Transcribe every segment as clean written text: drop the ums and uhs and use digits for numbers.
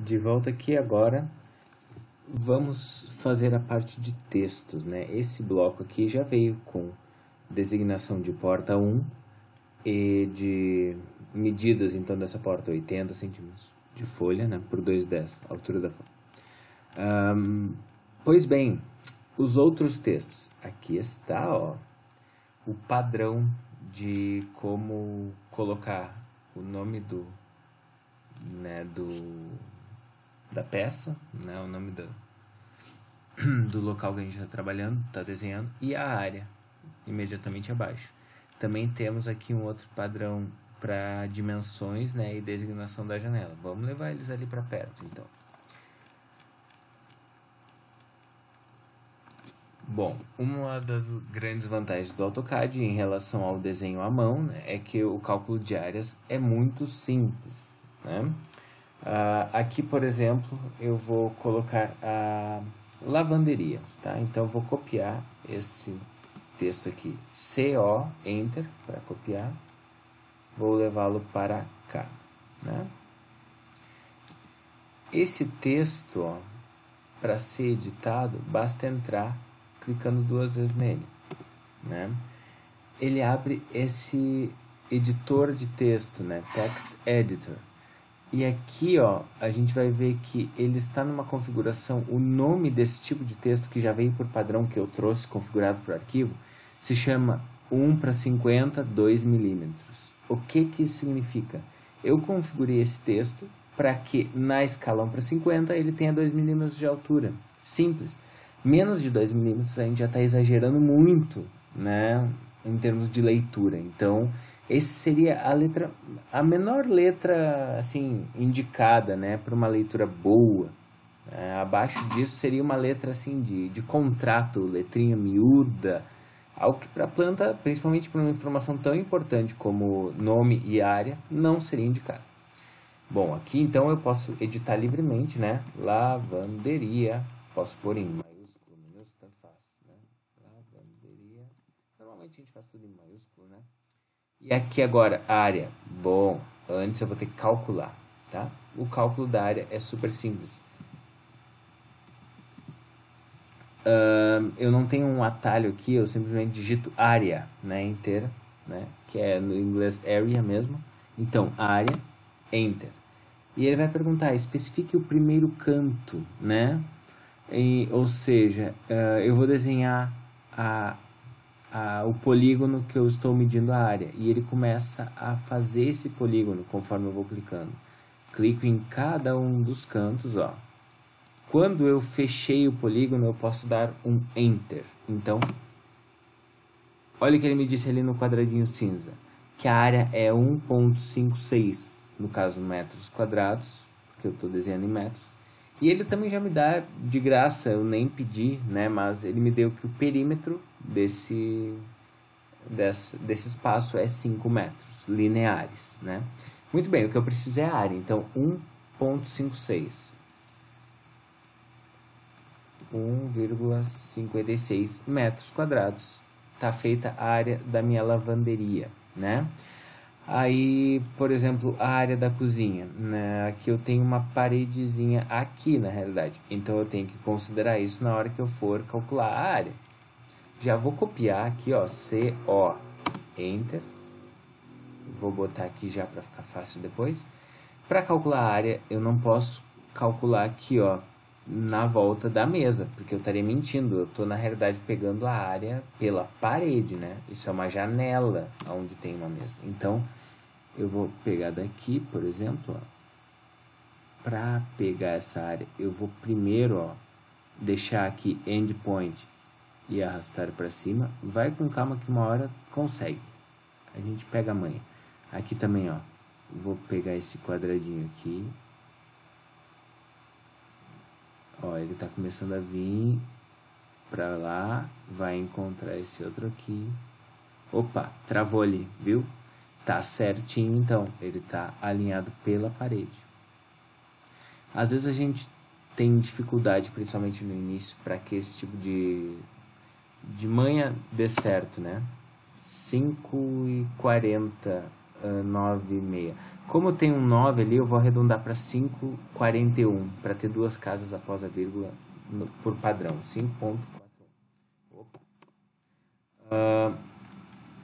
De volta aqui agora, vamos fazer a parte de textos, né? Esse bloco aqui já veio com designação de porta 1 e de medidas, então, dessa porta, 80 centímetros de folha, né? Por 2,10, altura da folha. Pois bem, os outros textos. Aqui está, ó, o padrão de como colocar o nome da peça, né, o nome do local que a gente está trabalhando, está desenhando, e a área, imediatamente abaixo. Também temos aqui um outro padrão para dimensões, né, e designação da janela. Vamos levar eles ali para perto, então. Bom, uma das grandes vantagens do AutoCAD em relação ao desenho à mão, né, é que o cálculo de áreas é muito simples, né? Aqui, por exemplo, eu vou colocar a lavanderia, tá? Então, vou copiar esse texto aqui, CO, Enter, para copiar. Vou levá-lo para cá, né? Esse texto, para ser editado, basta entrar clicando 2 vezes nele, né? Ele abre esse editor de texto, né? Text Editor. E aqui, ó, a gente vai ver que ele está numa configuração, o nome desse tipo de texto que já veio por padrão que eu trouxe configurado para o arquivo, se chama 1:50, 2 milímetros. O que isso significa? Eu configurei esse texto para que na escala 1:50 ele tenha 2 milímetros de altura. Simples. Menos de 2 milímetros a gente já está exagerando muito, né, em termos de leitura. Então, esse seria a menor letra, assim, indicada, né, para uma leitura boa. Abaixo disso seria uma letra, assim, de contrato, letrinha miúda, algo que para a planta, principalmente para uma informação tão importante como nome e área, não seria indicado. Bom, aqui então eu posso editar livremente, né, lavanderia, posso pôr em maiúsculo, minúsculo, tanto faz, né, lavanderia, normalmente a gente faz tudo em maiúsculo, né. E aqui agora, área. Bom, antes eu vou ter que calcular, tá? O cálculo da área é super simples. Eu não tenho um atalho aqui, eu simplesmente digito área, né, inteira, né, que é no inglês area mesmo. Então, área, enter. E ele vai perguntar, especifique o primeiro canto, né? Ou seja, eu vou desenhar o polígono que eu estou medindo a área, e ele começa a fazer esse polígono conforme eu vou clicando. Clico em cada um dos cantos, ó. Quando eu fechei o polígono, eu posso dar um Enter. Então, olha o que ele me disse ali no quadradinho cinza, que a área é 1,56, no caso metros quadrados, porque eu estou desenhando em metros. E ele também já me dá de graça, eu nem pedi, né? Mas ele me deu que o perímetro desse espaço é 5 metros lineares, né? Muito bem, o que eu preciso é a área, então 1,56. 1,56 metros quadrados. Tá feita a área da minha lavanderia, né? Aí, por exemplo, a área da cozinha, né? Aqui eu tenho uma paredezinha aqui, na realidade. Então, eu tenho que considerar isso na hora que eu for calcular a área. Já vou copiar aqui, ó, CO, Enter. Vou botar aqui já para ficar fácil depois. Para calcular a área, eu não posso calcular aqui, ó, na volta da mesa, porque eu estaria mentindo. Eu estou, na realidade, pegando a área pela parede, né? Isso é uma janela onde tem uma mesa. Então, eu vou pegar daqui, por exemplo, para pegar essa área, eu vou primeiro, ó, deixar aqui endpoint e arrastar para cima. Vai com calma que uma hora consegue. A gente pega a manha. Aqui também, ó, vou pegar esse quadradinho aqui. Ó, ele tá começando a vir pra lá, vai encontrar esse outro aqui. Opa, travou ali, viu? Tá certinho, então, ele tá alinhado pela parede. Às vezes a gente tem dificuldade, principalmente no início, para que esse tipo de manha dê certo, né? 5,40 9,6. Como tem um 9 ali, eu vou arredondar para 5,41, para ter duas casas após a vírgula por padrão, 5,41. Opa.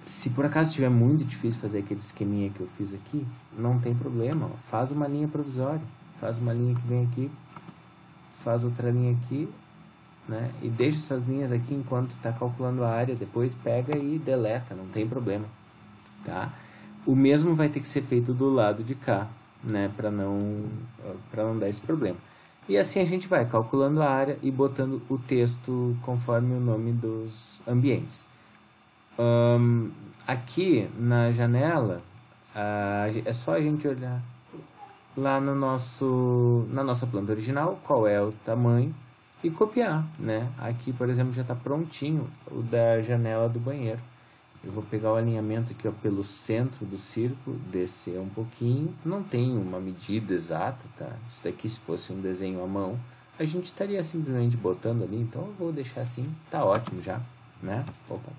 Se por acaso estiver muito difícil fazer aquele esqueminha que eu fiz aqui, não tem problema, ó. Faz uma linha provisória, faz uma linha que vem aqui, faz outra linha aqui, né? E deixa essas linhas aqui enquanto está calculando a área, depois pega e deleta, não tem problema, tá? O mesmo vai ter que ser feito do lado de cá, né? Para não dar esse problema. E assim a gente vai calculando a área e botando o texto conforme o nome dos ambientes. Aqui na janela, é só a gente olhar lá na nossa planta original, qual é o tamanho, e copiar, né? Aqui, por exemplo, já está prontinho o da janela do banheiro. Eu vou pegar o alinhamento aqui, ó, pelo centro do círculo, descer um pouquinho. Não tem uma medida exata, tá? Isso daqui, se fosse um desenho à mão, a gente estaria simplesmente botando ali. Então, eu vou deixar assim, tá ótimo já, né? Opa.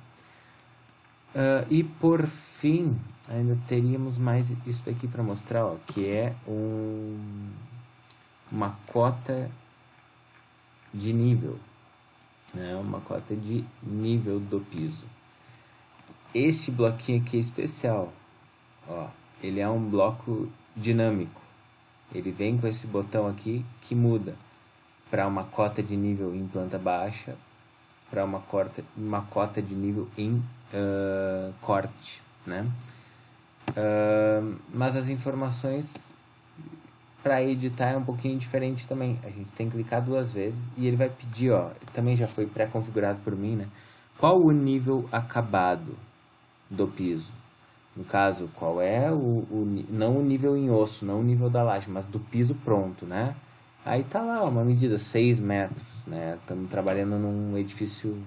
E por fim, ainda teríamos mais isso daqui para mostrar, ó, que é uma cota de nível, né? Uma cota de nível do piso. Este bloquinho aqui é especial, ó, ele é um bloco dinâmico. Ele vem com esse botão aqui que muda para uma cota de nível em planta baixa, para uma cota de nível em corte, né? Mas as informações para editar é um pouquinho diferente também. A gente tem que clicar duas vezes e ele vai pedir, ó, também já foi pré-configurado por mim, né? Qual o nível acabado do piso? No caso, qual é não o nível em osso, não o nível da laje, mas do piso pronto, né? Aí tá lá uma medida 6 metros, né? Estamos trabalhando num edifício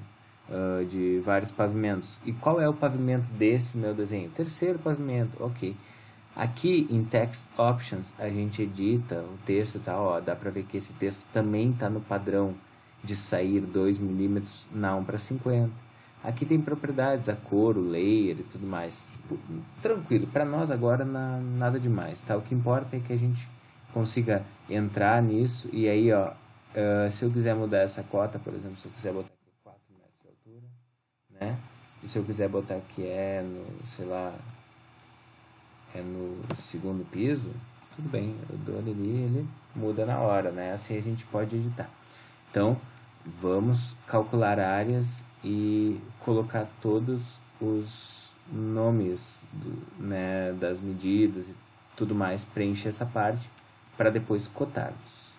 de vários pavimentos. E qual é o pavimento desse meu desenho? Terceiro pavimento, ok. Aqui em Text Options a gente edita o texto e tal, ó, dá pra ver que esse texto também tá no padrão de sair 2 milímetros na 1:50. Aqui tem propriedades, a cor, o layer e tudo mais. Tranquilo, para nós agora nada demais, tá? O que importa é que a gente consiga entrar nisso e aí, ó, se eu quiser mudar essa cota, por exemplo, se eu quiser botar aqui 4 metros de altura, né? E se eu quiser botar que sei lá, no segundo piso, tudo bem, eu dou ali, ele muda na hora, né? Assim a gente pode editar. Então, vamos calcular áreas e colocar todos os nomes né, das medidas e tudo mais, preencher essa parte para depois cotarmos.